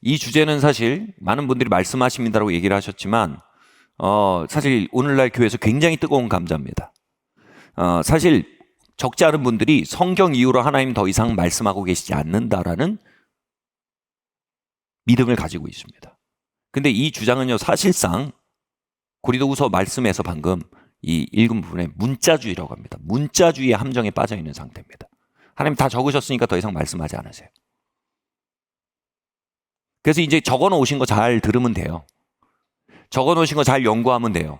이 주제는 사실 많은 분들이 말씀하십니다라고 얘기를 하셨지만 사실 오늘날 교회에서 굉장히 뜨거운 감자입니다. 사실 적지 않은 분들이 성경 이후로 하나님 더 이상 말씀하고 계시지 않는다라는 믿음을 가지고 있습니다. 근데 이 주장은요, 사실상 고린도후서 말씀에서 방금 이 읽은 부분에 문자주의라고 합니다. 문자주의의 함정에 빠져 있는 상태입니다. 하나님 다 적으셨으니까 더 이상 말씀하지 않으세요. 그래서 이제 적어 놓으신 거 잘 들으면 돼요. 적어 놓으신 거 잘 연구하면 돼요.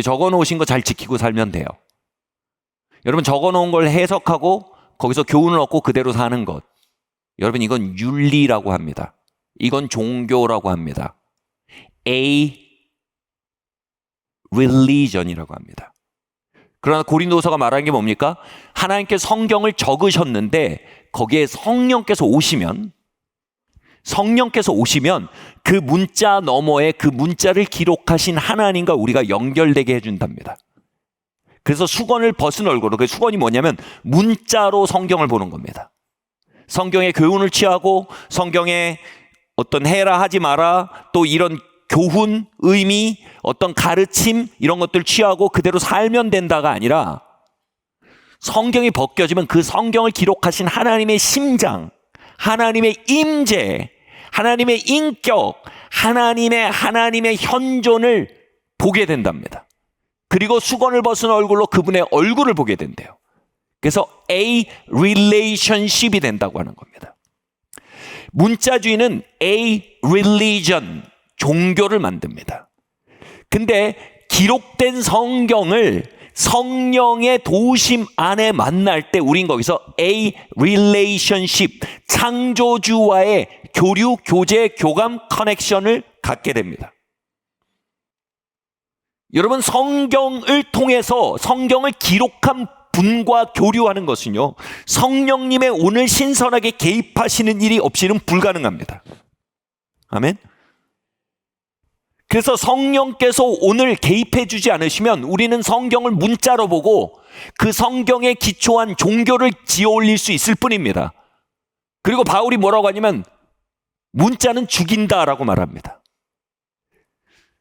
적어 놓으신 거 잘 지키고 살면 돼요. 여러분, 적어 놓은 걸 해석하고 거기서 교훈을 얻고 그대로 사는 것, 여러분, 이건 윤리라고 합니다. 이건 종교라고 합니다. A religion이라고 합니다. 그러나 고린도서가 말하는 게 뭡니까? 하나님께 성경을 적으셨는데 거기에 성령께서 오시면 그 문자 너머에 그 문자를 기록하신 하나님과 우리가 연결되게 해준답니다. 그래서 수건을 벗은 얼굴로, 그 수건이 뭐냐면 문자로 성경을 보는 겁니다. 성경의 교훈을 취하고 성경의 어떤 해라 하지 마라, 또 이런 교훈, 의미, 어떤 가르침, 이런 것들 취하고 그대로 살면 된다가 아니라 성경이 벗겨지면 그 성경을 기록하신 하나님의 심장, 하나님의 임재, 하나님의 인격, 하나님의 현존을 보게 된답니다. 그리고 수건을 벗은 얼굴로 그분의 얼굴을 보게 된대요. 그래서 A relationship이 된다고 하는 겁니다. 문자주의는 A religion, 종교를 만듭니다. 근데 기록된 성경을 성령의 도우심 안에 만날 때 우린 거기서 A relationship, 창조주와의 교류, 교제, 교감, 커넥션을 갖게 됩니다. 여러분, 성경을 통해서 성경을 기록한 분과 교류하는 것은요, 성령님의 오늘 신선하게 개입하시는 일이 없이는 불가능합니다. 아멘. 그래서 성령께서 오늘 개입해 주지 않으시면 우리는 성경을 문자로 보고 그 성경에 기초한 종교를 지어 올릴 수 있을 뿐입니다. 그리고 바울이 뭐라고 하냐면 문자는 죽인다라고 말합니다.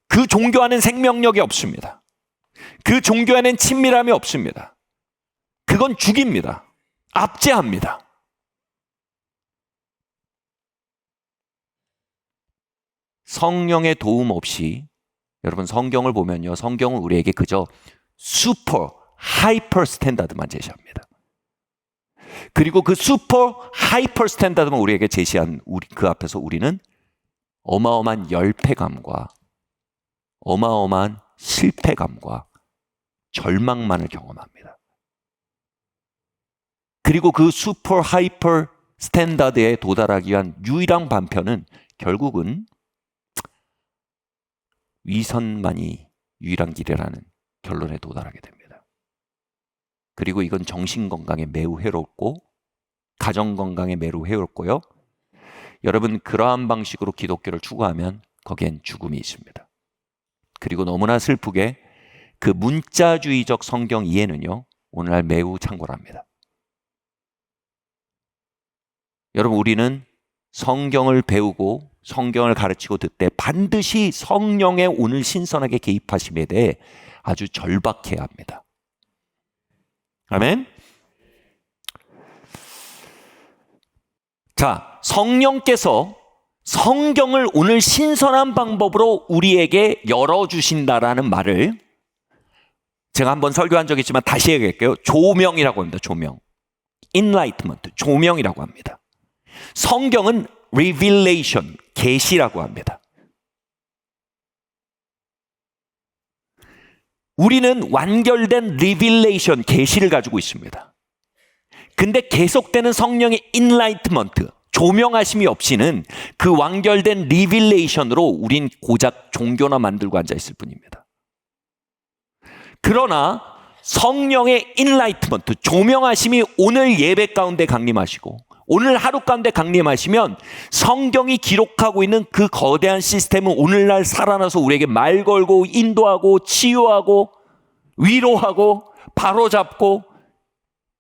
그 종교 안에는 생명력이 없습니다. 그 종교 안에는 친밀함이 없습니다. 그건 죽입니다. 압제합니다. 성령의 도움 없이, 여러분, 성경을 보면요, 성경은 우리에게 그저 슈퍼 하이퍼 스탠다드만 제시합니다. 그리고 그 슈퍼 하이퍼 스탠다드만 우리에게 제시한 그 앞에서 우리는 어마어마한 열패감과 어마어마한 실패감과 절망만을 경험합니다. 그리고 그 슈퍼 하이퍼 스탠다드에 도달하기 위한 유일한 방편은 결국은 위선만이 유일한 길이라는 결론에 도달하게 됩니다. 그리고 이건 정신건강에 매우 해롭고 가정건강에 매우 해롭고요. 여러분, 그러한 방식으로 기독교를 추구하면 거기엔 죽음이 있습니다. 그리고 너무나 슬프게 그 문자주의적 성경 이해는요, 오늘날 매우 창궐합니다. 여러분, 우리는 성경을 배우고 성경을 가르치고 듣되 반드시 성령의 오늘 신선하게 개입하심에 대해 아주 절박해야 합니다. 아멘. 자, 성령께서 성경을 오늘 신선한 방법으로 우리에게 열어주신다라는 말을 제가 한번 설교한 적이 있지만 다시 얘기할게요. 조명이라고 합니다. 조명. Enlightenment, 조명이라고 합니다. 성경은 Revelation, 계시라고 합니다. 우리는 완결된 Revelation, 계시를 가지고 있습니다. 근데 계속되는 성령의 Enlightenment, 조명하심이 없이는 그 완결된 Revelation으로 우린 고작 종교나 만들고 앉아있을 뿐입니다. 그러나 성령의 Enlightenment, 조명하심이 오늘 예배 가운데 강림하시고 오늘 하루 가운데 강림하시면 성경이 기록하고 있는 그 거대한 시스템은 오늘날 살아나서 우리에게 말 걸고 인도하고 치유하고 위로하고 바로잡고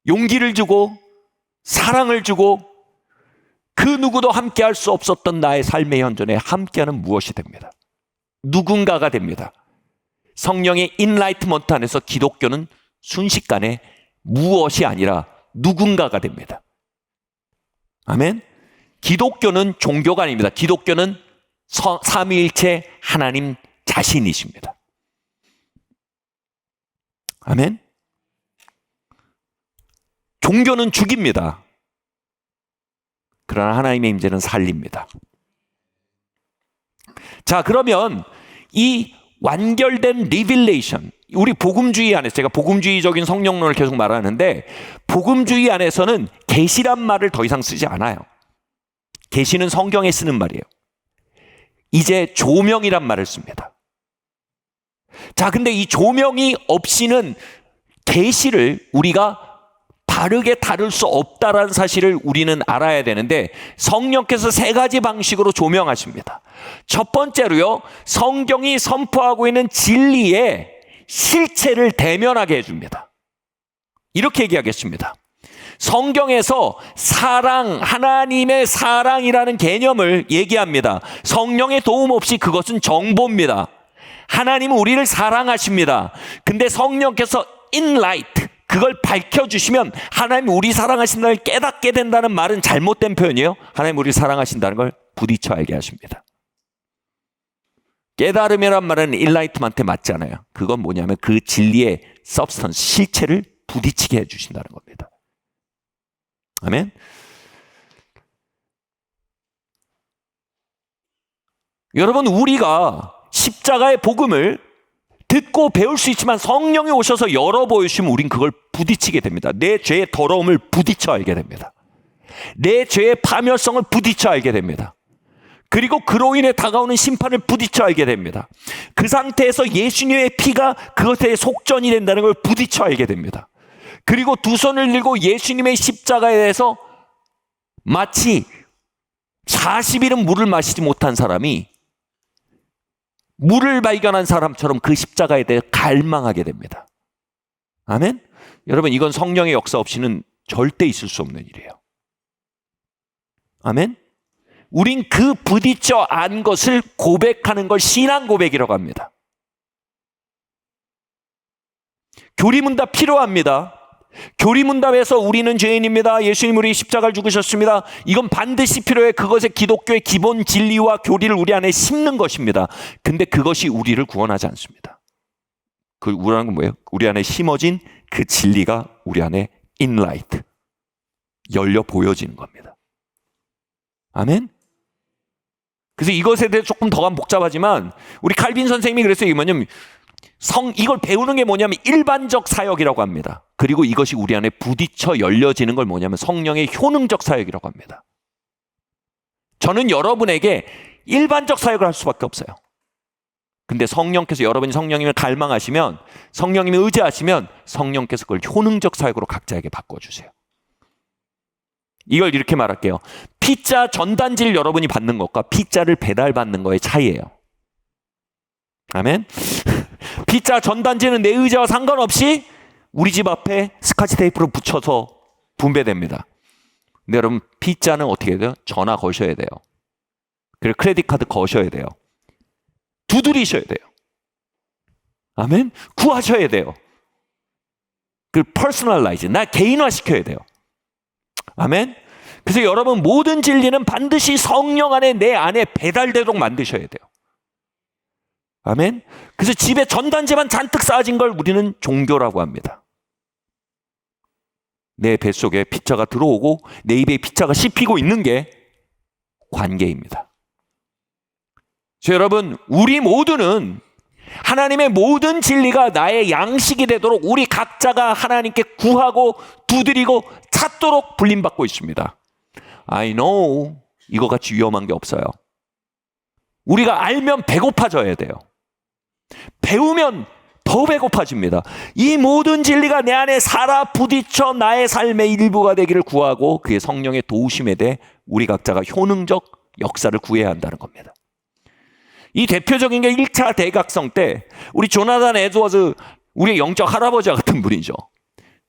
용기를 주고 사랑을 주고 그 누구도 함께할 수 없었던 나의 삶의 현존에 함께하는 무엇이 됩니다. 누군가가 됩니다. 성령의 인라이트먼트 안에서 기독교는 순식간에 무엇이 아니라 누군가가 됩니다. 아멘. 기독교는 종교가 아닙니다. 기독교는 삼위일체 하나님 자신이십니다. 아멘. 종교는 죽입니다. 그러나 하나님의 임재는 살립니다. 자, 그러면 이 완결된 리빌레이션, 우리 복음주의 안에서, 제가 복음주의적인 성령론을 계속 말하는데, 복음주의 안에서는 계시란 말을 더 이상 쓰지 않아요. 계시는 성경에 쓰는 말이에요. 이제 조명이란 말을 씁니다. 자, 근데 이 조명이 없이는 계시를 우리가 바르게 다룰 수 없다라는 사실을 우리는 알아야 되는데, 성령께서 세 가지 방식으로 조명하십니다. 첫 번째로요, 성경이 선포하고 있는 진리의 실체를 대면하게 해줍니다. 이렇게 얘기하겠습니다. 성경에서 사랑, 하나님의 사랑이라는 개념을 얘기합니다. 성령의 도움 없이 그것은 정보입니다. 하나님은 우리를 사랑하십니다. 근데 성령께서 인라이트, 그걸 밝혀주시면 하나님 우리 사랑하신다를 깨닫게 된다는 말은 잘못된 표현이에요. 하나님 우리 사랑하신다는 걸 부딪혀 알게 하십니다. 깨달음이란 말은 인라이트먼트에 맞지 않아요. 그건 뭐냐면 그 진리의 서브스턴스, 실체를 부딪히게 해주신다는 겁니다. 아멘. 여러분, 우리가 십자가의 복음을 듣고 배울 수 있지만 성령이 오셔서 열어 보여주시면 우린 그걸 부딪히게 됩니다. 내 죄의 더러움을 부딪혀 알게 됩니다. 내 죄의 파멸성을 부딪혀 알게 됩니다. 그리고 그로 인해 다가오는 심판을 부딪혀 알게 됩니다. 그 상태에서 예수님의 피가 그것의 속전이 된다는 걸 부딪혀 알게 됩니다. 그리고 두 손을 들고 예수님의 십자가에 대해서 마치 40일은 물을 마시지 못한 사람이 물을 발견한 사람처럼 그 십자가에 대해 갈망하게 됩니다. 아멘? 여러분, 이건 성령의 역사 없이는 절대 있을 수 없는 일이에요. 아멘? 우린 그 부딪혀 안 것을 고백하는 걸 신앙 고백이라고 합니다. 교리문답 필요합니다. 교리문답에서 우리는 죄인입니다. 예수님 우리 십자가를 죽으셨습니다. 이건 반드시 필요해. 그것의 기독교의 기본 진리와 교리를 우리 안에 심는 것입니다. 근데 그것이 우리를 구원하지 않습니다. 그 우리라는 건 뭐예요? 우리 안에 심어진 그 진리가 우리 안에 인라이트, 열려 보여지는 겁니다. 아멘? 그래서 이것에 대해 조금 더 가면 복잡하지만 우리 칼빈 선생님이 그랬어요. 이게 뭐냐면 이걸 배우는 게 뭐냐면 일반적 사역이라고 합니다. 그리고 이것이 우리 안에 부딪혀 열려지는 걸 뭐냐면 성령의 효능적 사역이라고 합니다. 저는 여러분에게 일반적 사역을 할 수밖에 없어요. 근데 성령께서 여러분이 성령님을 갈망하시면, 성령님이 의지하시면 성령께서 그걸 효능적 사역으로 각자에게 바꿔주세요. 이걸 이렇게 말할게요. 피자 전단지를 여러분이 받는 것과 피자를 배달받는 거의 차이예요. 아멘? 피자 전단지는 내 의지와 상관없이 우리 집 앞에 스카치 테이프로 붙여서 분배됩니다. 근데 여러분, 피자는 어떻게 돼요? 전화 거셔야 돼요. 그리고 크레딧 카드 거셔야 돼요. 두드리셔야 돼요. 아멘? 구하셔야 돼요. 그 퍼스널라이즈, 나 개인화 시켜야 돼요. 아멘? 그래서 여러분, 모든 진리는 반드시 성령 안에, 내 안에 배달되도록 만드셔야 돼요. 아멘? 그래서 집에 전단지만 잔뜩 쌓아진 걸 우리는 종교라고 합니다. 내 뱃속에 피자가 들어오고 내 입에 피자가 씹히고 있는 게 관계입니다. 그래서 여러분, 우리 모두는 하나님의 모든 진리가 나의 양식이 되도록 우리 각자가 하나님께 구하고 두드리고 찾도록 불림받고 있습니다. I know, 이거 같이 위험한 게 없어요. 우리가 알면 배고파져야 돼요. 배우면 더 배고파집니다. 이 모든 진리가 내 안에 살아 부딪혀 나의 삶의 일부가 되기를 구하고 그의 성령의 도우심에 대해 우리 각자가 효능적 역사를 구해야 한다는 겁니다. 이 대표적인 게 1차 대각성 때 우리 조나단 에드워즈, 우리의 영적 할아버지 같은 분이죠.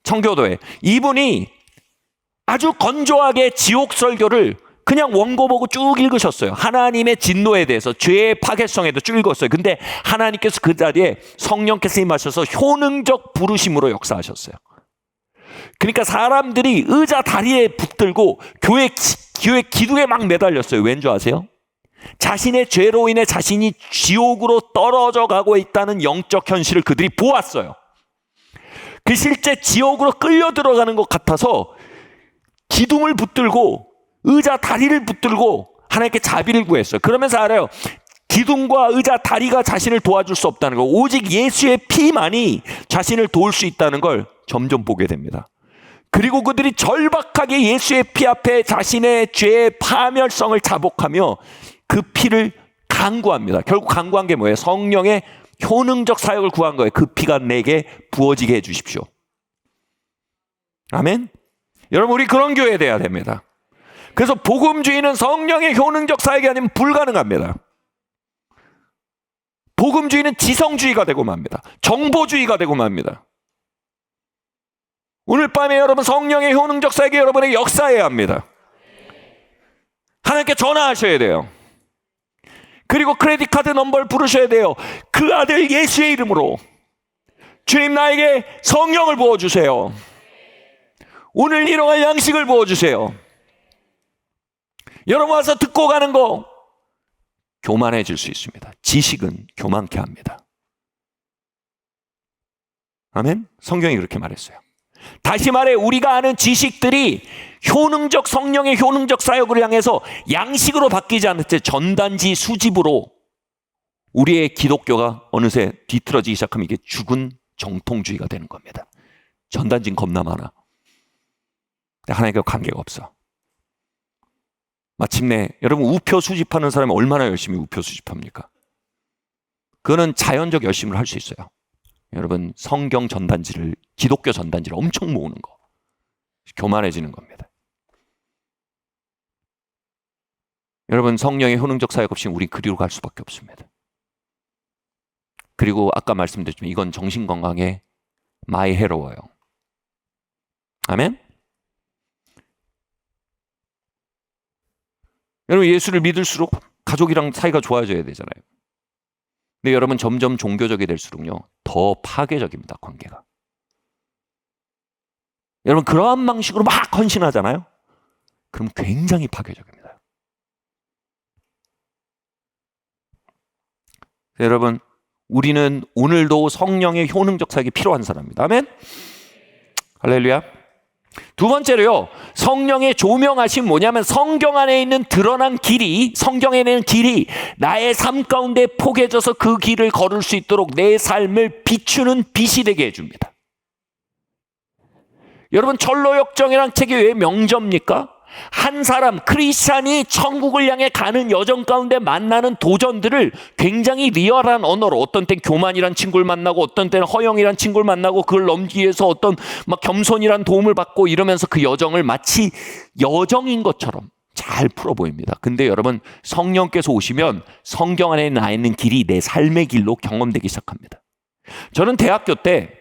청교도에. 이분이 아주 건조하게 지옥 설교를 그냥 원고 보고 쭉 읽으셨어요. 하나님의 진노에 대해서, 죄의 파괴성에도 쭉 읽었어요. 근데 하나님께서 그 자리에 성령께서 임하셔서 효능적 부르심으로 역사하셨어요. 그러니까 사람들이 의자 다리에 붙들고 교회 기둥에 막 매달렸어요. 왠 줄 아세요? 자신의 죄로 인해 자신이 지옥으로 떨어져 가고 있다는 영적 현실을 그들이 보았어요. 그 실제 지옥으로 끌려 들어가는 것 같아서 기둥을 붙들고 의자 다리를 붙들고 하나님께 자비를 구했어요. 그러면서 알아요. 기둥과 의자 다리가 자신을 도와줄 수 없다는 거, 오직 예수의 피만이 자신을 도울 수 있다는 걸 점점 보게 됩니다. 그리고 그들이 절박하게 예수의 피 앞에 자신의 죄의 파멸성을 자복하며 그 피를 간구합니다. 결국 간구한 게 뭐예요? 성령의 효능적 사역을 구한 거예요. 그 피가 내게 부어지게 해주십시오. 아멘. 여러분, 우리 그런 교회 돼야 됩니다. 그래서 복음주의는 성령의 효능적 사역이 아니면 불가능합니다. 복음주의는 지성주의가 되고 맙니다. 정보주의가 되고 맙니다. 오늘 밤에 여러분, 성령의 효능적 사역이 여러분에게 역사해야 합니다. 하나님께 전화하셔야 돼요. 그리고 크레딧 카드 넘버를 부르셔야 돼요. 그 아들 예수의 이름으로 주님, 나에게 성령을 부어주세요. 오늘 일용할 양식을 부어주세요. 여러분 와서 듣고 가는 거 교만해질 수 있습니다. 지식은 교만케 합니다. 아멘? 성경이 그렇게 말했어요. 다시 말해, 우리가 아는 지식들이 효능적 성령의 효능적 사역을 향해서 양식으로 바뀌지 않을 때 전단지 수집으로 우리의 기독교가 어느새 뒤틀어지기 시작하면 이게 죽은 정통주의가 되는 겁니다. 전단지는 겁나 많아. 근데 하나님과 관계가 없어. 마침내 여러분, 우표 수집하는 사람이 얼마나 열심히 우표 수집합니까? 그거는 자연적 열심을 할 수 있어요. 여러분, 성경 전단지를, 기독교 전단지를 엄청 모으는 거, 교만해지는 겁니다. 여러분, 성령의 효능적 사역 없이 우리 그리로 갈 수밖에 없습니다. 그리고 아까 말씀드렸지만 이건 정신건강에 많이 해로워요. 아멘? 여러분, 예수를 믿을수록 가족이랑 사이가 좋아져야 되잖아요. 근데 여러분, 점점 종교적이 될수록요, 더 파괴적입니다, 관계가. 여러분, 그러한 방식으로 막 헌신하잖아요? 그럼 굉장히 파괴적입니다. 여러분, 우리는 오늘도 성령의 효능적 사역이 필요한 사람입니다. 아멘? 할렐루야. 두 번째로요, 성령의 조명하심 뭐냐면 성경 안에 있는 드러난 길이, 성경에 있는 길이 나의 삶 가운데 포개져서 그 길을 걸을 수 있도록 내 삶을 비추는 빛이 되게 해줍니다. 여러분, 철로역정이란 책이 왜 명저입니까? 한 사람, 크리스찬이 천국을 향해 가는 여정 가운데 만나는 도전들을 굉장히 리얼한 언어로, 어떤 땐 교만이란 친구를 만나고 어떤 때는 허영이란 친구를 만나고 그걸 넘기기 위해서 어떤 막 겸손이란 도움을 받고 이러면서 그 여정을 마치 여정인 것처럼 잘 풀어 보입니다. 근데 여러분, 성령께서 오시면 성경 안에 나 있는 길이 내 삶의 길로 경험되기 시작합니다. 저는 대학교 때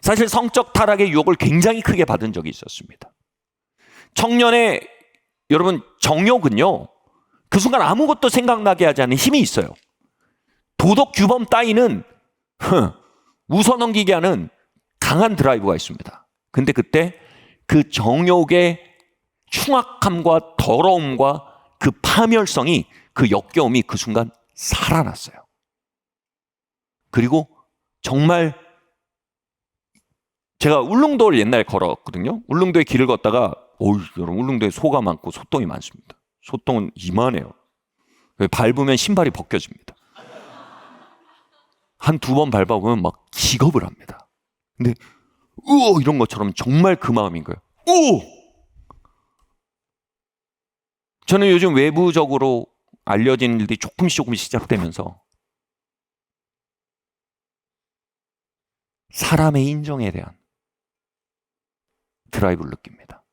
사실 성적 타락의 유혹을 굉장히 크게 받은 적이 있었습니다. 청년의 여러분, 정욕은요, 그 순간 아무것도 생각나게 하지 않는 힘이 있어요. 도덕 규범 따위는 웃어넘기게 하는 강한 드라이브가 있습니다. 근데 그때 그 정욕의 충악함과 더러움과 그 파멸성이, 그 역겨움이 그 순간 살아났어요. 그리고 정말 제가 울릉도를 옛날에 걸었거든요. 울릉도에 길을 걷다가 여러분, 울릉도에 소가 많고 소똥이 많습니다. 소똥은 이만해요. 밟으면 신발이 벗겨집니다. 한 두 번 밟아보면 막 기겁을 합니다. 근데 이런 것처럼 정말 그 마음인 거예요. 저는 요즘 외부적으로 알려진 일들이 조금씩 시작되면서 사람의 인정에 대한 드라이브를 느낍니다.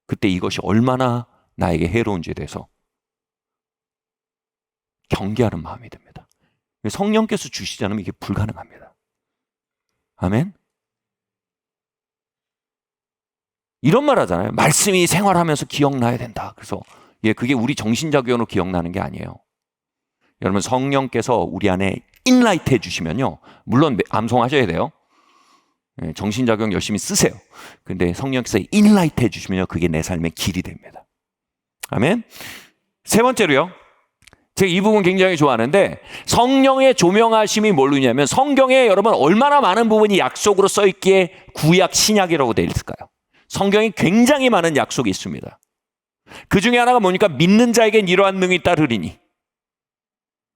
그때 이것이 얼마나 나에게 해로운지에 대해서 경계하는 마음이 듭니다. 성령께서 주시지 않으면 이게 불가능합니다. 아멘? 이런 말 하잖아요. 말씀이 생활하면서 기억나야 된다. 그래서 그게 우리 정신자교로 기억나는 게 아니에요. 여러분, 성령께서 우리 안에 인라이트 해주시면요, 물론 암송하셔야 돼요. 정신작용 열심히 쓰세요. 근데 성령께서 인라이트 해주시면요, 그게 내 삶의 길이 됩니다. 아멘. 세 번째로요, 제가 이 부분 굉장히 좋아하는데, 성령의 조명하심이 뭘로냐면, 성경에 여러분 얼마나 많은 부분이 약속으로 써있기에 구약 신약이라고 되어 있을까요? 성경에 굉장히 많은 약속이 있습니다. 그 중에 하나가 뭐니까, 믿는 자에겐 이러한 능이 따르리니.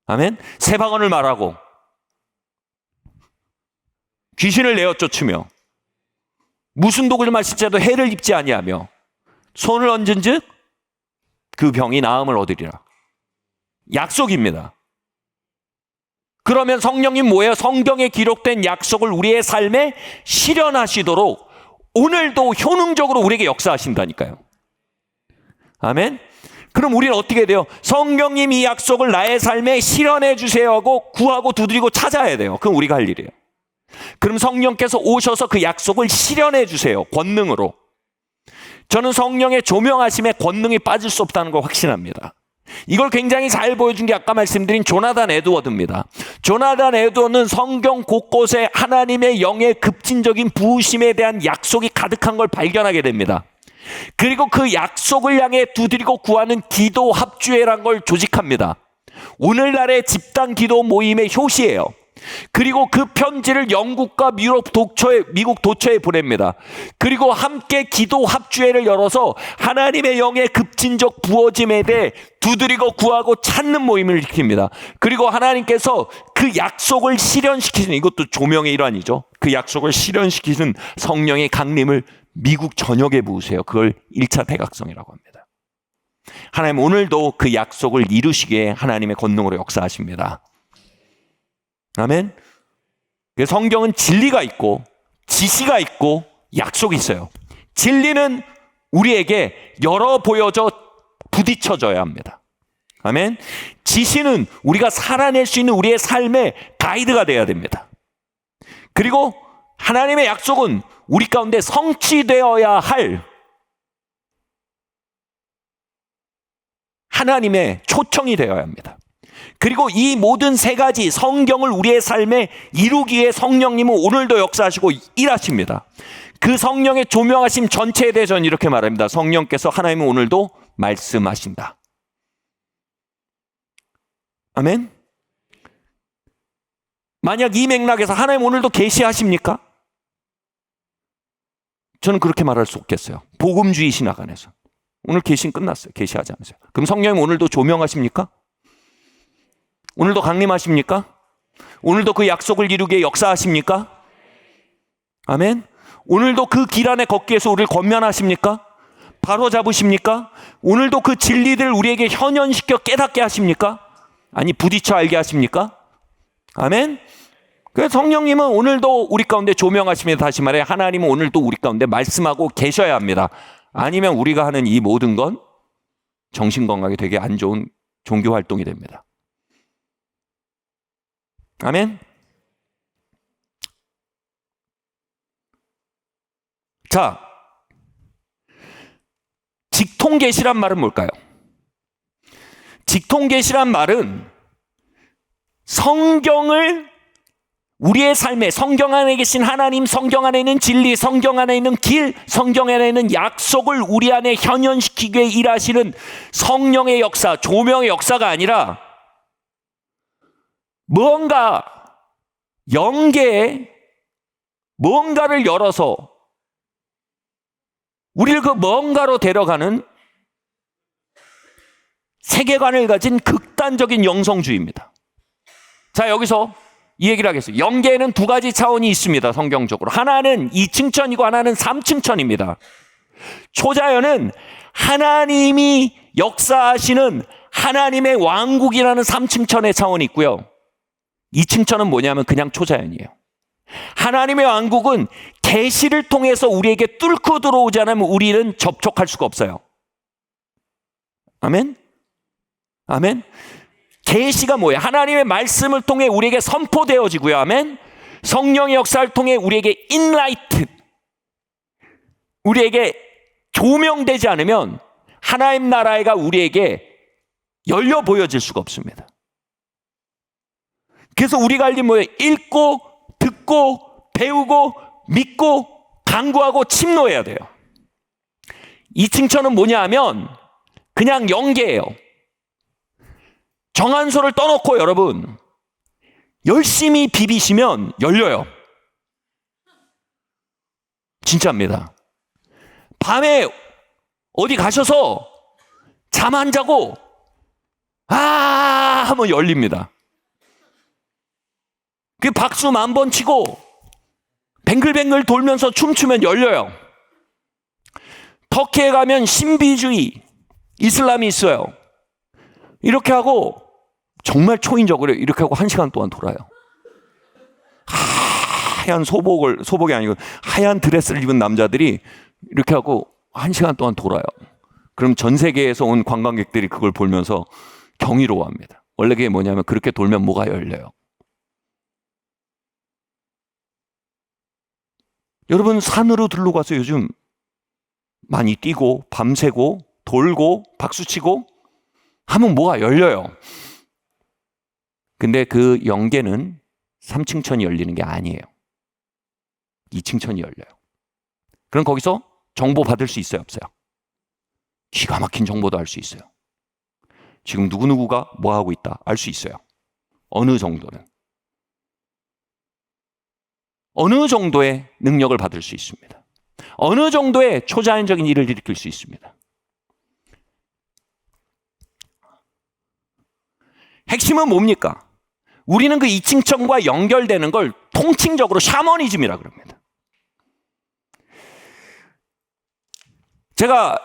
아멘. 세방언을 말하고 귀신을 내어 쫓으며 무슨 독을 마실 자도 해를 입지 아니하며 손을 얹은즉 그 병이 나음을 얻으리라. 약속입니다. 그러면 성령님 뭐예요? 성경에 기록된 약속을 우리의 삶에 실현하시도록 오늘도 효능적으로 우리에게 역사하신다니까요. 아멘. 그럼 우리는 어떻게 돼요? 성령님 이 약속을 나의 삶에 실현해 주세요 하고 구하고 두드리고 찾아야 돼요. 그건 우리가 할 일이에요. 그럼 성령께서 오셔서 그 약속을 실현해 주세요. 권능으로. 저는 성령의 조명하심에 권능이 빠질 수 없다는 걸 확신합니다. 이걸 굉장히 잘 보여준 게 아까 말씀드린 조나단 에드워드입니다. 조나단 에드워드는 성경 곳곳에 하나님의 영의 급진적인 부으심에 대한 약속이 가득한 걸 발견하게 됩니다. 그리고 그 약속을 향해 두드리고 구하는 기도 합주회란 걸 조직합니다. 오늘날의 집단 기도 모임의 효시예요. 그리고 그 편지를 영국과 미국 도처에 보냅니다. 그리고 함께 기도 합주회를 열어서 하나님의 영의 급진적 부어짐에 대해 두드리고 구하고 찾는 모임을 일으킵니다. 그리고 하나님께서 그 약속을 실현시키는, 이것도 조명의 일환이죠. 그 약속을 실현시키는 성령의 강림을 미국 전역에 부으세요. 그걸 1차 대각성이라고 합니다. 하나님 오늘도 그 약속을 이루시기에 하나님의 권능으로 역사하십니다. 아멘. 성경은 진리가 있고 지시가 있고 약속이 있어요. 진리는 우리에게 열어 보여져 부딪혀져야 합니다. 아멘. 지시는 우리가 살아낼 수 있는 우리의 삶의 가이드가 돼야 됩니다. 그리고 하나님의 약속은 우리 가운데 성취되어야 할 하나님의 초청이 되어야 합니다. 그리고 이 모든 세 가지 성경을 우리의 삶에 이루기 위해 성령님은 오늘도 역사하시고 일하십니다. 그 성령의 조명하심 전체에 대해서 저는 이렇게 말합니다. 성령께서 하나님은 오늘도 말씀하신다. 아멘. 만약 이 맥락에서 하나님 오늘도 계시하십니까? 저는 그렇게 말할 수 없겠어요. 복음주의 신학 안에서 오늘 계시는 끝났어요. 계시하지 않으세요. 그럼 성령님 오늘도 조명하십니까? 오늘도 강림하십니까? 오늘도 그 약속을 이루기에 역사하십니까? 아멘. 오늘도 그 길 안에 걷기 위해서 우리를 권면하십니까? 바로 잡으십니까? 오늘도 그 진리들을 우리에게 현현시켜 깨닫게 하십니까? 아니 부딪혀 알게 하십니까? 아멘. 그래서 성령님은 오늘도 우리 가운데 조명하십니다. 다시 말해 하나님은 오늘도 우리 가운데 말씀하고 계셔야 합니다. 아니면 우리가 하는 이 모든 건 정신건강에 되게 안 좋은 종교활동이 됩니다. 아멘. 자, 직통계시란 말은 뭘까요? 직통계시란 말은 성경을 우리의 삶에 성경 안에 계신 하나님, 성경 안에 있는 진리, 성경 안에 있는 길, 성경 안에 있는 약속을 우리 안에 현현시키기 위해 일하시는 성령의 역사, 조명의 역사가 아니라 뭔가 영계에 뭔가를 열어서 우리를 그 뭔가로 데려가는 세계관을 가진 극단적인 영성주의입니다. 자, 여기서 이 얘기를 하겠어요. 영계에는 두 가지 차원이 있습니다. 성경적으로. 하나는 2층천이고 하나는 3층천입니다. 초자연은 하나님이 역사하시는 하나님의 왕국이라는 3층천의 차원이 있고요. 2층천은 뭐냐면 그냥 초자연이에요. 하나님의 왕국은 계시를 통해서 우리에게 뚫고 들어오지 않으면 우리는 접촉할 수가 없어요. 아멘? 아멘? 계시가 뭐예요? 하나님의 말씀을 통해 우리에게 선포되어지고요. 아멘? 성령의 역사를 통해 우리에게 인라이트, 우리에게 조명되지 않으면 하나님 나라가 우리에게 열려 보여질 수가 없습니다. 그래서 우리가 할 일이 뭐예요? 읽고 듣고 배우고 믿고 간구하고 침노해야 돼요. 이층천은 뭐냐 하면 그냥 연계예요. 정한소를 떠놓고 여러분 열심히 비비시면 열려요. 진짜입니다. 밤에 어디 가셔서 잠 안 자고 하면 열립니다. 그 박수 10,000번 치고 뱅글뱅글 돌면서 춤추면 열려요. 터키에 가면 신비주의 이슬람이 있어요. 이렇게 하고 정말 초인적으로 이렇게 하고 1시간 동안 돌아요. 하얀 소복이 아니고 하얀 드레스를 입은 남자들이 이렇게 하고 1시간 동안 돌아요. 그럼 전 세계에서 온 관광객들이 그걸 보면서 경이로워합니다. 원래 그게 뭐냐면 그렇게 돌면 뭐가 열려요. 여러분 산으로 들러가서 요즘 많이 뛰고 밤새고 돌고 박수치고 하면 뭐가 열려요. 근데 그 연계는 3층천이 열리는 게 아니에요. 2층천이 열려요. 그럼 거기서 정보 받을 수 있어요, 없어요? 기가 막힌 정보도 알 수 있어요. 지금 누구누구가 뭐 하고 있다 알 수 있어요. 어느 정도는. 어느 정도의 능력을 받을 수 있습니다. 어느 정도의 초자연적인 일을 일으킬 수 있습니다. 핵심은 뭡니까? 우리는 그 2층천과 연결되는 걸 통칭적으로 샤머니즘이라 그럽니다. 제가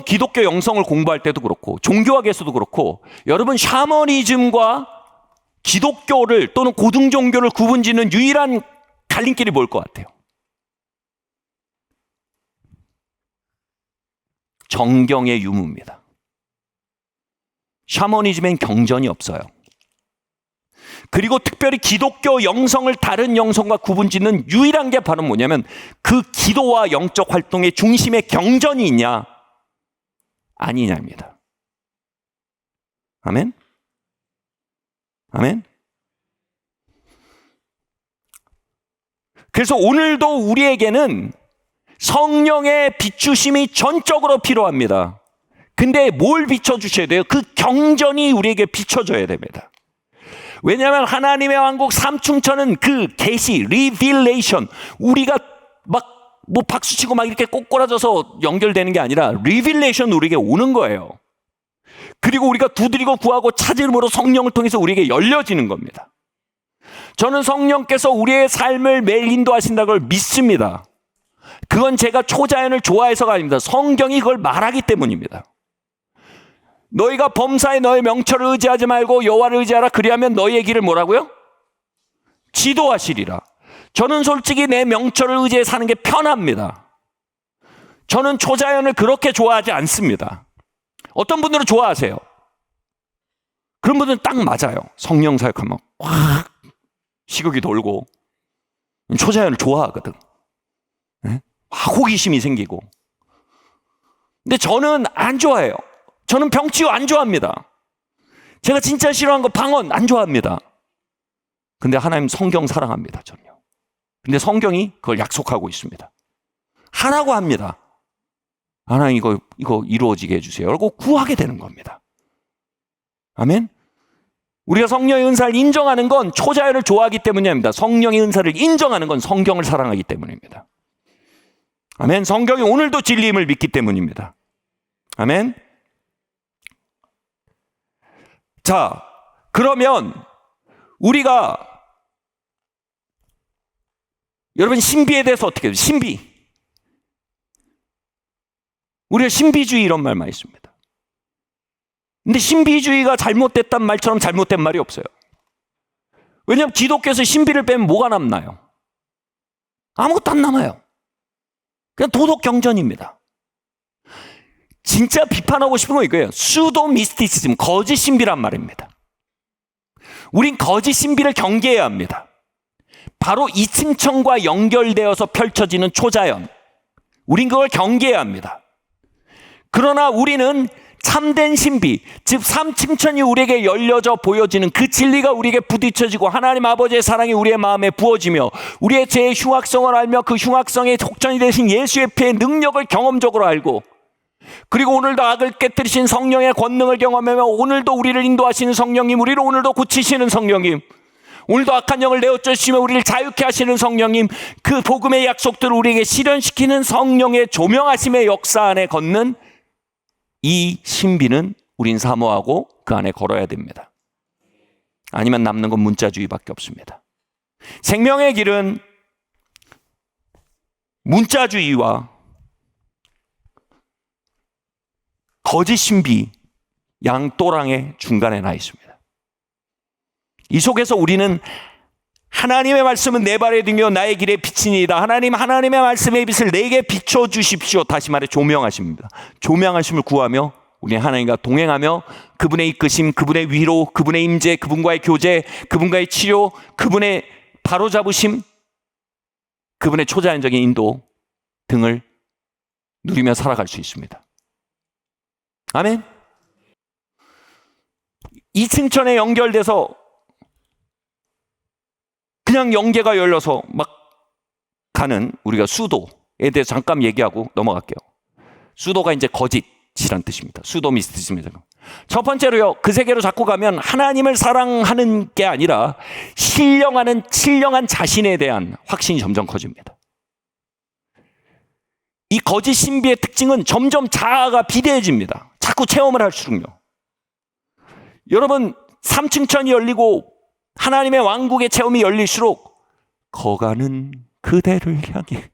기독교 영성을 공부할 때도 그렇고 종교학에서도 그렇고 여러분 샤머니즘과 기독교를 또는 고등 종교를 구분짓는 유일한 갈림길이 뭘 것 같아요? 정경의 유무입니다. 샤머니즘엔 경전이 없어요. 그리고 특별히 기독교 영성을 다른 영성과 구분짓는 유일한 게 바로 뭐냐면 그 기도와 영적 활동의 중심에 경전이 있냐 아니냐입니다. 아멘? 아멘? 그래서 오늘도 우리에게는 성령의 비추심이 전적으로 필요합니다. 근데 뭘 비춰주셔야 돼요? 그 경전이 우리에게 비춰줘야 됩니다. 왜냐하면 하나님의 왕국 삼층천은 그 계시, 리빌레이션, 우리가 막 뭐 박수치고 막 이렇게 꼬꼬라져서 연결되는 게 아니라 리빌레이션 우리에게 오는 거예요. 그리고 우리가 두드리고 구하고 찾음으로 성령을 통해서 우리에게 열려지는 겁니다. 저는 성령께서 우리의 삶을 매일 인도하신다는 걸 믿습니다. 그건 제가 초자연을 좋아해서가 아닙니다. 성경이 그걸 말하기 때문입니다. 너희가 범사에 너의 명철을 의지하지 말고 여호와를 의지하라. 그리하면 너희의 길을 뭐라고요? 지도하시리라. 저는 솔직히 내 명철을 의지해 사는 게 편합니다. 저는 초자연을 그렇게 좋아하지 않습니다. 어떤 분들은 좋아하세요. 그런 분들은 딱 맞아요. 성령 사역하면 확 시국이 돌고 초자연을 좋아하거든. 네? 호기심이 생기고. 근데 저는 안 좋아해요. 저는 병치유 안 좋아합니다. 제가 진짜 싫어하는 거 방언 안 좋아합니다. 근데 하나님 성경 사랑합니다. 저는요. 근데 성경이 그걸 약속하고 있습니다. 하라고 합니다. 하나님 이거 이루어지게 해주세요. 그리고 구하게 되는 겁니다. 아멘. 우리가 성령의 은사를 인정하는 건 초자연을 좋아하기 때문입니다. 성령의 은사를 인정하는 건 성경을 사랑하기 때문입니다. 아멘. 성경이 오늘도 진리임을 믿기 때문입니다. 아멘. 자, 그러면 우리가 여러분 신비에 대해서 어떻게 해요? 신비. 우리가 신비주의 이런 말 많이 씁니다. 근데 신비주의가 잘못됐단 말처럼 잘못된 말이 없어요. 왜냐하면 기독교에서 신비를 빼면 뭐가 남나요? 아무것도 안 남아요. 그냥 도덕 경전입니다. 진짜 비판하고 싶은 건 이거예요. 수도 미스티시즘, 거짓 신비란 말입니다. 우린 거짓 신비를 경계해야 합니다. 바로 이층천과 연결되어서 펼쳐지는 초자연, 우린 그걸 경계해야 합니다. 그러나 우리는 참된 신비, 즉 삼층천이 우리에게 열려져 보여지는 그 진리가 우리에게 부딪혀지고 하나님 아버지의 사랑이 우리의 마음에 부어지며 우리의 죄의 흉악성을 알며 그 흉악성의 속전이 되신 예수의 피의 능력을 경험적으로 알고, 그리고 오늘도 악을 깨뜨리신 성령의 권능을 경험하며 오늘도 우리를 인도하시는 성령님, 우리를 오늘도 고치시는 성령님, 오늘도 악한 영을 내어쫓으시며 우리를 자유케 하시는 성령님, 그 복음의 약속들을 우리에게 실현시키는 성령의 조명하심의 역사 안에 걷는 이 신비는 우린 사모하고 그 안에 걸어야 됩니다. 아니면 남는 건 문자주의밖에 없습니다. 생명의 길은 문자주의와 거짓 신비 양또랑의 중간에 나 있습니다. 이 속에서 우리는 하나님의 말씀은 내 발의 등이요 나의 길의 빛이니이다. 하나님의 말씀의 빛을 내게 비춰주십시오. 다시 말해 조명하십니다. 조명하심을 구하며 우리 하나님과 동행하며 그분의 이끄심, 그분의 위로, 그분의 임재, 그분과의 교제, 그분과의 치료, 그분의 바로잡으심, 그분의 초자연적인 인도 등을 누리며 살아갈 수 있습니다. 아멘. 이층천에 연결돼서 그냥 영계가 열려서 막 가는 우리가 수도에 대해서 잠깐 얘기하고 넘어갈게요. 수도가 이제 거짓이란 뜻입니다. 수도 미스티즘이죠. 첫 번째로요, 그 세계로 자꾸 가면 하나님을 사랑하는 게 아니라 신령한 자신에 대한 확신이 점점 커집니다. 이 거짓 신비의 특징은 점점 자아가 비대해집니다. 자꾸 체험을 할수록요. 여러분, 삼층천이 열리고 하나님의 왕국의 체험이 열릴수록 거가는 그대를 향해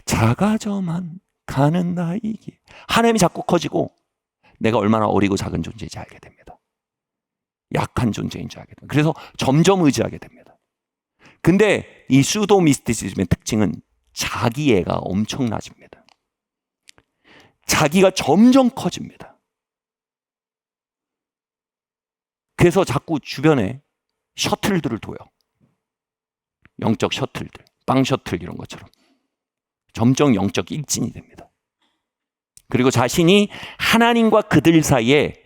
작아져만 가는 나이기, 하나님이 자꾸 커지고 내가 얼마나 어리고 작은 존재인지 알게 됩니다. 약한 존재인지 알게 됩니다. 그래서 점점 의지하게 됩니다. 근데 이 수도 미스티시즘의 특징은 자기애가 엄청나집니다. 자기가 점점 커집니다. 그래서 자꾸 주변에 셔틀들을 둬요. 영적 셔틀들, 빵 셔틀 이런 것처럼 점점 영적 일진이 됩니다. 그리고 자신이 하나님과 그들 사이에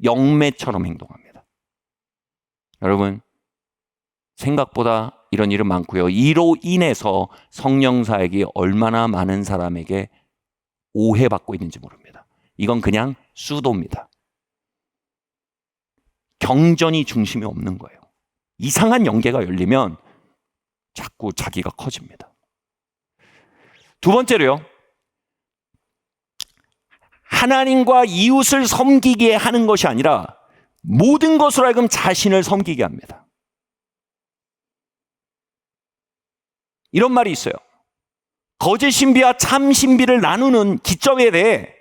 영매처럼 행동합니다. 여러분, 생각보다 이런 일은 많고요. 이로 인해서 성령 사역이 얼마나 많은 사람에게 오해받고 있는지 모릅니다. 이건 그냥 수도입니다. 경전이 중심이 없는 거예요. 이상한 영계가 열리면 자꾸 자기가 커집니다. 두 번째로요, 하나님과 이웃을 섬기게 하는 것이 아니라 모든 것으로 하여금 자신을 섬기게 합니다. 이런 말이 있어요. 거짓 신비와 참 신비를 나누는 기점에 대해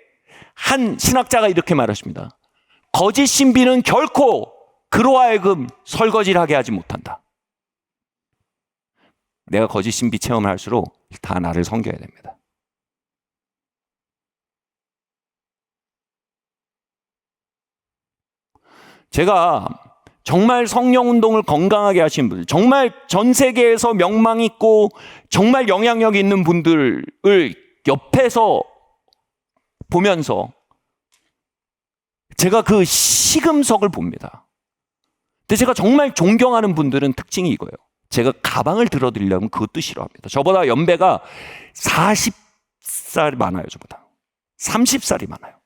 한 신학자가 이렇게 말하십니다. 거짓 신비는 결코 그로 하여금 설거지를 하게 하지 못한다. 내가 거짓 신비 체험을 할수록 다 나를 섬겨야 됩니다. 제가 정말 성령운동을 건강하게 하신 분들, 정말 전 세계에서 명망 있고 정말 영향력 있는 분들을 옆에서 보면서 제가 그 시금석을 봅니다. 근데 제가 정말 존경하는 분들은 특징이 이거예요. 제가 가방을 들어드리려면 그것도 싫어합니다. 저보다 연배가 40살이 많아요. 저보다 30살이 많아요.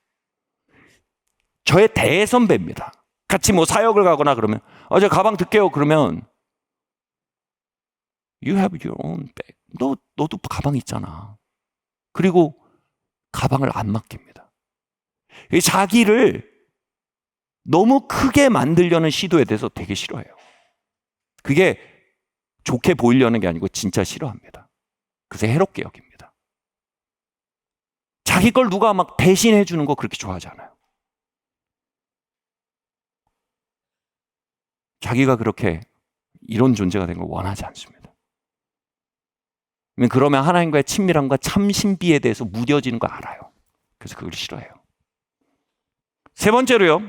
저의 대선배입니다. 같이 뭐 사역을 가거나 그러면 저 가방 들게요. 그러면 You have your own bag. 너도 가방 있잖아. 그리고 가방을 안 맡깁니다. 자기를 너무 크게 만들려는 시도에 대해서 되게 싫어해요. 그게 좋게 보이려는 게 아니고 진짜 싫어합니다. 그래서 해롭게 여깁니다. 자기 걸 누가 막 대신해 주는 거 그렇게 좋아하지 않아요. 자기가 그렇게 이런 존재가 된 걸 원하지 않습니다. 그러면 하나님과의 친밀함과 참 신비에 대해서 무뎌지는 거 알아요. 그래서 그걸 싫어해요. 세 번째로요,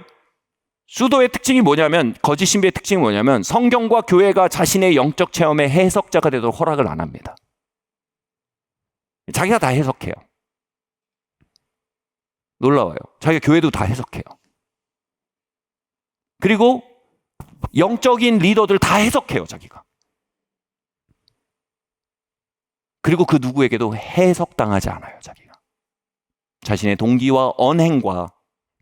수도의 특징이 뭐냐면, 거짓 신비의 특징이 뭐냐면 성경과 교회가 자신의 영적 체험의 해석자가 되도록 허락을 안 합니다. 자기가 다 해석해요. 놀라워요. 자기가 교회도 다 해석해요. 그리고 영적인 리더들 다 해석해요, 자기가. 그리고 그 누구에게도 해석당하지 않아요, 자기가. 자신의 동기와 언행과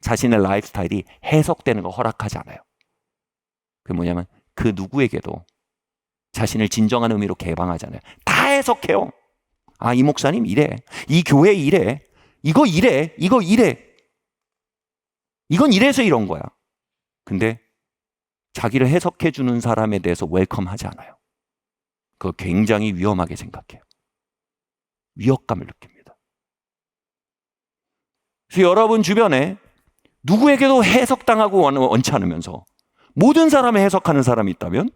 자신의 라이프스타일이 해석되는 거 허락하지 않아요. 그게 뭐냐면 그 누구에게도 자신을 진정한 의미로 개방하지 않아요. 다 해석해요. 아, 이 목사님 이래. 이 교회 이래. 이거 이래. 이거 이래. 이건 이래서 이런 거야. 근데 자기를 해석해 주는 사람에 대해서 웰컴하지 않아요. 그거 굉장히 위험하게 생각해요. 위협감을 느낍니다. 그래서 여러분 주변에 누구에게도 해석당하고 원치 않으면서 모든 사람을 해석하는 사람이 있다면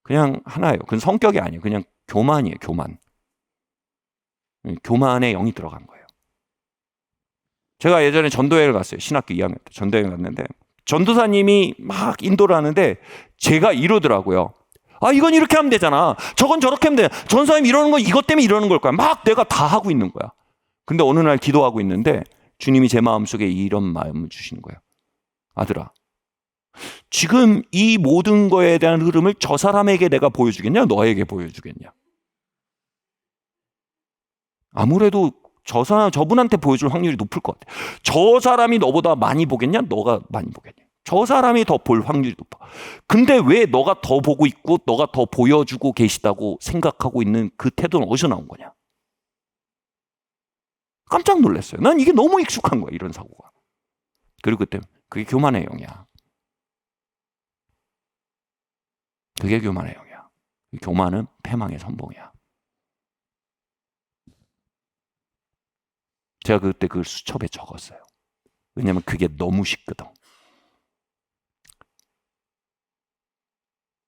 그냥 하나예요. 그건 성격이 아니에요. 그냥 교만이에요. 교만. 교만에 영이 들어간 거예요. 제가 예전에 전도회를 갔어요. 신학교 2학년 때 전도회 갔는데 전도사님이 막 인도를 하는데 제가 이러더라고요. 아, 이건 이렇게 하면 되잖아. 저건 저렇게 하면 돼. 전사님 이러는 건 이것 때문에 이러는 걸 거야. 막 내가 다 하고 있는 거야. 근데 어느 날 기도하고 있는데 주님이 제 마음속에 이런 마음을 주시는 거예요. 아들아, 지금 이 모든 거에 대한 흐름을 저 사람에게 내가 보여주겠냐? 너에게 보여주겠냐? 아무래도 저분한테 보여줄 확률이 높을 것 같아. 저 사람이 너보다 많이 보겠냐? 너가 많이 보겠냐? 저 사람이 더 볼 확률이 높아. 근데 왜 너가 더 보고 있고 너가 더 보여주고 계시다고 생각하고 있는 그 태도는 어디서 나온 거냐? 깜짝 놀랐어요. 난 이게 너무 익숙한 거야, 이런 사고가. 그리고 그때 그게 교만의 영이야. 그게 교만의 영이야. 교만은 패망의 선봉이야. 제가 그때 그걸 수첩에 적었어요. 왜냐면 그게 너무 쉽거든.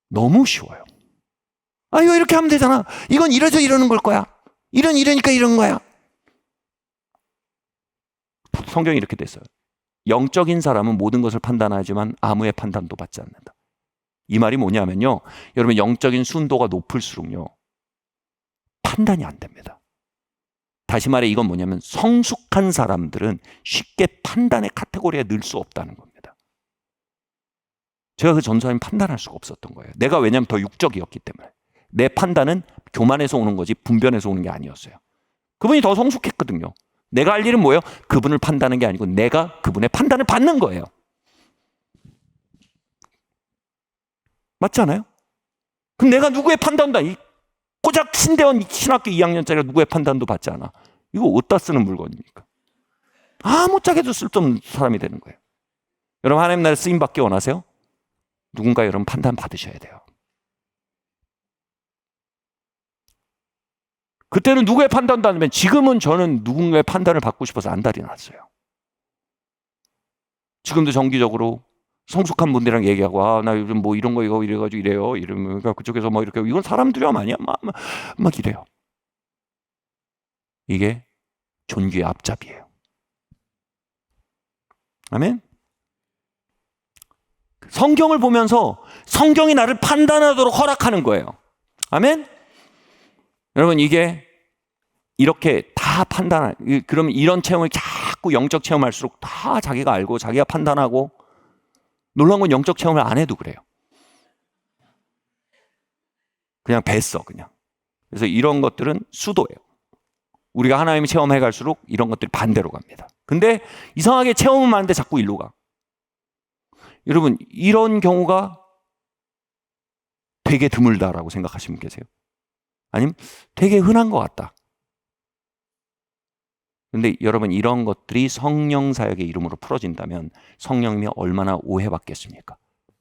너무 쉬워요. 아, 이거 이렇게 하면 되잖아. 이건 이래서 이러는 걸 거야. 이러니까 이런 거야. 성경이 이렇게 됐어요. 영적인 사람은 모든 것을 판단하지만 아무의 판단도 받지 않는다. 이 말이 뭐냐면요. 여러분, 영적인 순도가 높을수록요. 판단이 안 됩니다. 다시 말해 이건 뭐냐면 성숙한 사람들은 쉽게 판단의 카테고리에 넣을 수 없다는 겁니다. 제가 그 전사님 판단할 수가 없었던 거예요. 내가 왜냐면 더 육적이었기 때문에. 내 판단은 교만에서 오는 거지 분변에서 오는 게 아니었어요. 그분이 더 성숙했거든요. 내가 할 일은 뭐예요? 그분을 판단하는 게 아니고 내가 그분의 판단을 받는 거예요. 맞지 않아요? 그럼 내가 누구의 판단도 이 고작 신대원 신학교 2학년짜리가 누구의 판단도 받지 않아. 이거 어디다 쓰는 물건입니까? 아무짝에도 쓸데없는 사람이 되는 거예요. 여러분, 하나님 나라에 쓰임 받기 원하세요? 누군가 여러분 판단 받으셔야 돼요. 그때는 누구의 판단도 안 되면 지금은 저는 누군가의 판단을 받고 싶어서 안달이 났어요. 지금도 정기적으로 성숙한 분들이랑 얘기하고, 아, 나 요즘 뭐 이런 거 이거 이래가지고 이래요. 이러면 그쪽에서 뭐 이렇게, 이건 사람 두려움 아니야? 막 이래요. 이게 존귀의 앞잡이에요. 아멘? 성경을 보면서 성경이 나를 판단하도록 허락하는 거예요. 아멘? 여러분, 이게 이렇게 다 그러면 이런 체험을 자꾸 영적 체험할수록 다 자기가 알고 자기가 판단하고, 놀라운 건 영적 체험을 안 해도 그래요. 그냥 뱄어, 그냥. 그래서 이런 것들은 수도예요. 우리가 하나님을 체험해 갈수록 이런 것들이 반대로 갑니다. 근데 이상하게 체험은 많은데 자꾸 일로 가. 여러분, 이런 경우가 되게 드물다라고 생각하시는 분 계세요? 아니면 되게 흔한 것 같다. 근데 여러분, 이런 것들이 성령 사역의 이름으로 풀어진다면 성령님이 얼마나 오해받겠습니까?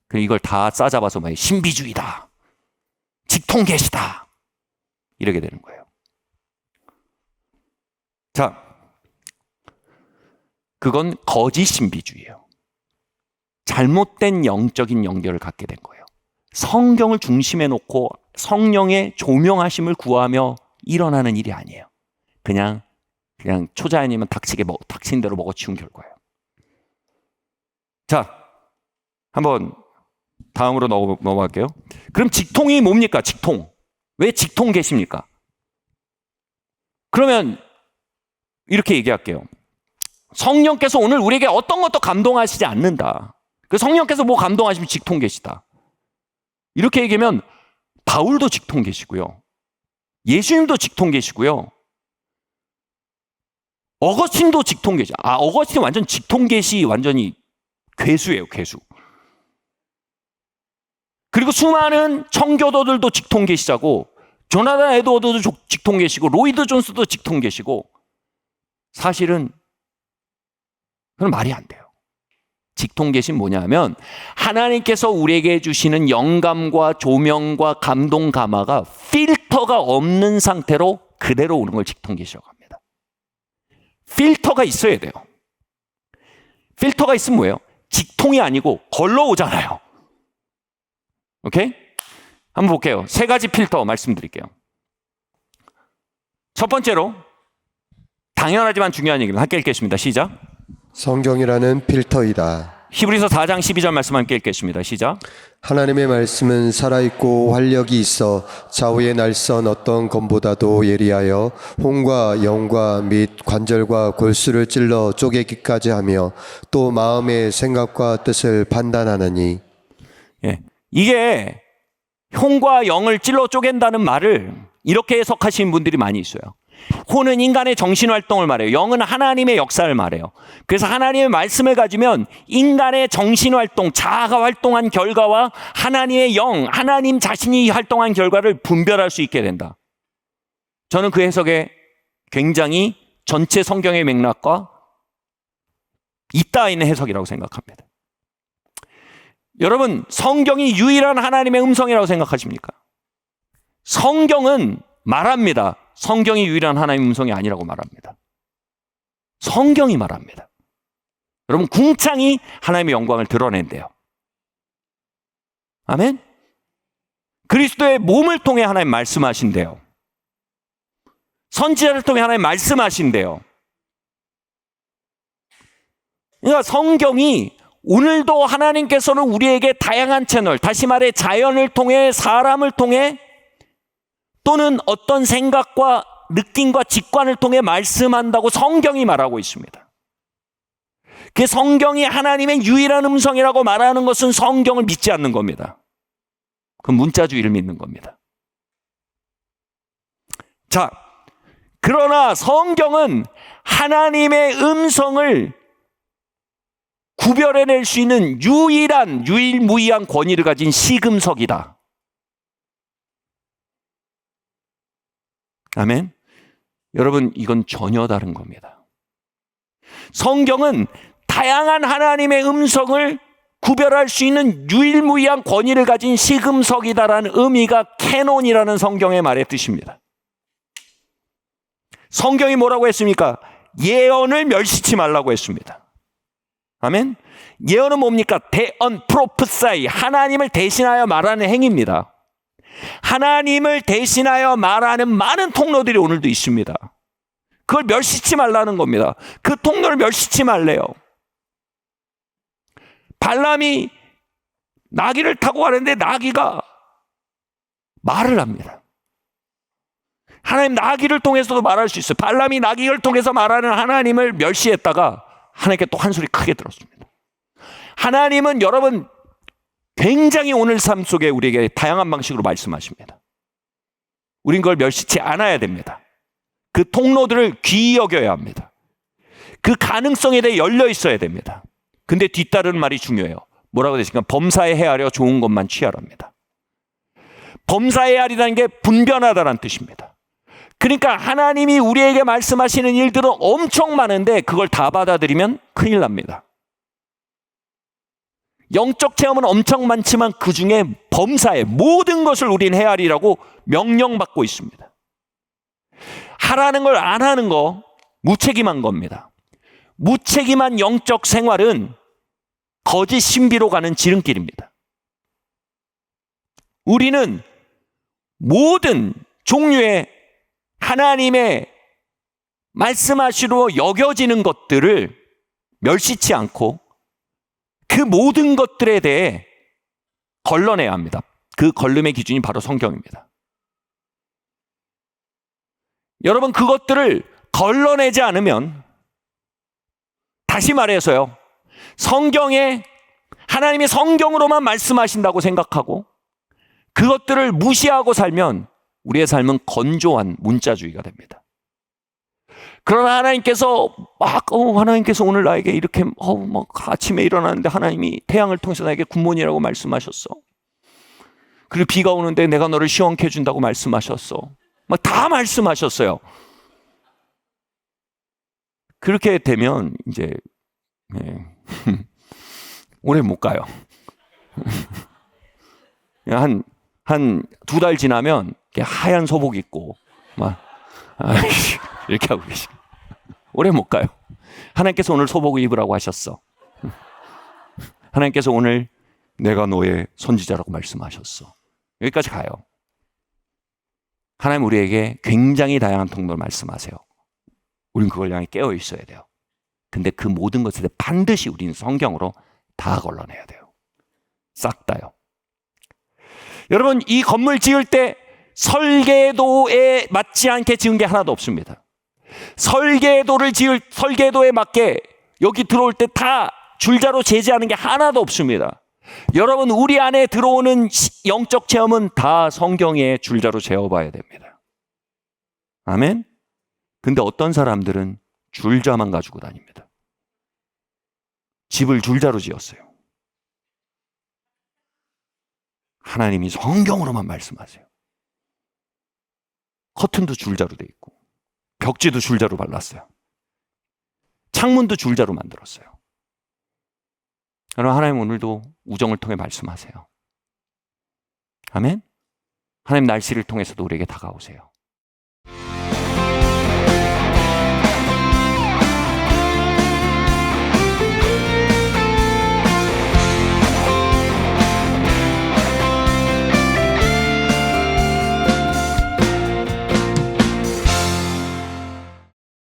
그럼 이걸 다 싸잡아서 막 신비주의다, 직통계시다 이렇게 되는 거예요. 자, 그건 거짓 신비주의예요. 잘못된 영적인 연결을 갖게 된 거예요. 성경을 중심에 놓고 성령의 조명하심을 구하며 일어나는 일이 아니에요. 그냥 초자연이면 닥친 대로 먹어치운 결과예요. 자, 한번 다음으로 넘어갈게요. 그럼 직통이 뭡니까? 직통. 왜 직통 계십니까? 그러면 이렇게 얘기할게요. 성령께서 오늘 우리에게 어떤 것도 감동하시지 않는다. 그 성령께서 뭐 감동하시면 직통 계시다. 이렇게 얘기하면 바울도 직통 계시고요. 예수님도 직통 계시고요. 어거스틴도 직통 계시. 어거스틴 완전 직통 계시 완전히 괴수예요, 괴수. 그리고 수많은 청교도들도 직통 계시자고, 조나단 에드워드도 직통 계시고, 로이드 존스도 직통 계시고, 사실은 그건 말이 안 돼요. 직통 계신 뭐냐면 하나님께서 우리에게 주시는 영감과 조명과 감동 감화가 필터가 없는 상태로 그대로 오는 걸 직통 계시라고 합니다. 필터가 있어야 돼요. 필터가 있으면 뭐예요? 직통이 아니고 걸러 오잖아요. 오케이? 한번 볼게요. 3가지 필터 말씀드릴게요. 첫 번째로 당연하지만 중요한 얘기입니다. 함께 읽겠습니다. 시작. 성경이라는 필터이다. 히브리서 4장 12절 말씀 함께 읽겠습니다. 시작. 하나님의 말씀은 살아있고 활력이 있어 좌우의 날선 어떤 검보다도 예리하여 혼과 영과 및 관절과 골수를 찔러 쪼개기까지 하며 또 마음의 생각과 뜻을 판단하느니. 예, 이게 혼과 영을 찔러 쪼갠다는 말을 이렇게 해석하시는 분들이 많이 있어요. 혼은 인간의 정신활동을 말해요. 영은 하나님의 역사를 말해요. 그래서 하나님의 말씀을 가지면 인간의 정신활동, 자아가 활동한 결과와 하나님의 영, 하나님 자신이 활동한 결과를 분별할 수 있게 된다. 저는 그 해석에 굉장히 전체 성경의 맥락과 잇닿아 있는 해석이라고 생각합니다. 여러분, 성경이 유일한 하나님의 음성이라고 생각하십니까? 성경은 말합니다. 성경이 유일한 하나님의 음성이 아니라고 말합니다. 성경이 말합니다. 여러분, 궁창이 하나님의 영광을 드러낸대요. 아멘? 그리스도의 몸을 통해 하나님 말씀하신대요. 선지자를 통해 하나님 말씀하신대요. 그러니까 성경이 오늘도 하나님께서는 우리에게 다양한 채널, 다시 말해 자연을 통해, 사람을 통해, 또는 어떤 생각과 느낌과 직관을 통해 말씀한다고 성경이 말하고 있습니다. 그 성경이 하나님의 유일한 음성이라고 말하는 것은 성경을 믿지 않는 겁니다. 그 문자주의를 믿는 겁니다. 자, 그러나 성경은 하나님의 음성을 구별해낼 수 있는 유일무이한 권위를 가진 시금석이다. 아멘. 여러분, 이건 전혀 다른 겁니다. 성경은 다양한 하나님의 음성을 구별할 수 있는 유일무이한 권위를 가진 시금석이다라는 의미가 캐논이라는 성경의 말의 뜻입니다. 성경이 뭐라고 했습니까? 예언을 멸시치 말라고 했습니다. 아멘. 예언은 뭡니까? 대언, 프로프사이, 하나님을 대신하여 말하는 행위입니다. 하나님을 대신하여 말하는 많은 통로들이 오늘도 있습니다. 그걸 멸시치 말라는 겁니다. 그 통로를 멸시치 말래요. 발람이 나귀를 타고 가는데 나귀가 말을 합니다. 하나님 나귀를 통해서도 말할 수 있어요. 발람이 나귀를 통해서 말하는 하나님을 멸시했다가 하나님께 또 한 소리 크게 들었습니다. 하나님은 여러분 굉장히 오늘 삶 속에 우리에게 다양한 방식으로 말씀하십니다. 우린 그걸 멸시치 않아야 됩니다. 그 통로들을 귀히 여겨야 합니다. 그 가능성에 대해 열려 있어야 됩니다. 근데 뒤따르는 말이 중요해요. 뭐라고 되십니까? 범사에 헤아려 좋은 것만 취하랍니다. 범사에 헤아리라는 게 분변하다는 뜻입니다. 그러니까 하나님이 우리에게 말씀하시는 일들은 엄청 많은데 그걸 다 받아들이면 큰일 납니다. 영적 체험은 엄청 많지만 그 중에 범사에 모든 것을 우린 헤아리라고 명령받고 있습니다. 하라는 걸 안 하는 거 무책임한 겁니다. 무책임한 영적 생활은 거짓 신비로 가는 지름길입니다. 우리는 모든 종류의 하나님의 말씀하시로 여겨지는 것들을 멸시치 않고 그 모든 것들에 대해 걸러내야 합니다. 그 걸름의 기준이 바로 성경입니다. 여러분, 그것들을 걸러내지 않으면, 다시 말해서요, 성경에 하나님이 성경으로만 말씀하신다고 생각하고 그것들을 무시하고 살면 우리의 삶은 건조한 문자주의가 됩니다. 그러나 하나님께서 하나님께서 오늘 나에게 이렇게 아침에 일어나는데 하나님이 태양을 통해서 나에게 굿모닝이라고 말씀하셨어. 그리고 비가 오는데 내가 너를 시원케 해준다고 말씀하셨어. 막 다 말씀하셨어요. 그렇게 되면 이제 오래 못 가요. 한 2달 지나면 하얀 소복 입고 막 이렇게 하고 계시. 오래 못 가요. 하나님께서 오늘 소복을 입으라고 하셨어. 하나님께서 오늘 내가 너의 선지자라고 말씀하셨어. 여기까지 가요. 하나님 우리에게 굉장히 다양한 통로를 말씀하세요. 우리는 그걸 향해 깨어 있어야 돼요. 근데 그 모든 것에 대해 반드시 우리는 성경으로 다 걸러내야 돼요. 싹 다요. 여러분, 이 건물 지을 때 설계도에 맞지 않게 지은 게 하나도 없습니다. 설계도에 맞게 여기 들어올 때 다 줄자로 제지하는 게 하나도 없습니다. 여러분, 우리 안에 들어오는 영적 체험은 다 성경에 줄자로 재어봐야 됩니다. 아멘? 근데 어떤 사람들은 줄자만 가지고 다닙니다. 집을 줄자로 지었어요. 하나님이 성경으로만 말씀하세요. 커튼도 줄자로 돼 있고 벽지도 줄자로 발랐어요. 창문도 줄자로 만들었어요. 여러분, 하나님 오늘도 우정을 통해 말씀하세요. 아멘? 하나님 날씨를 통해서도 우리에게 다가오세요.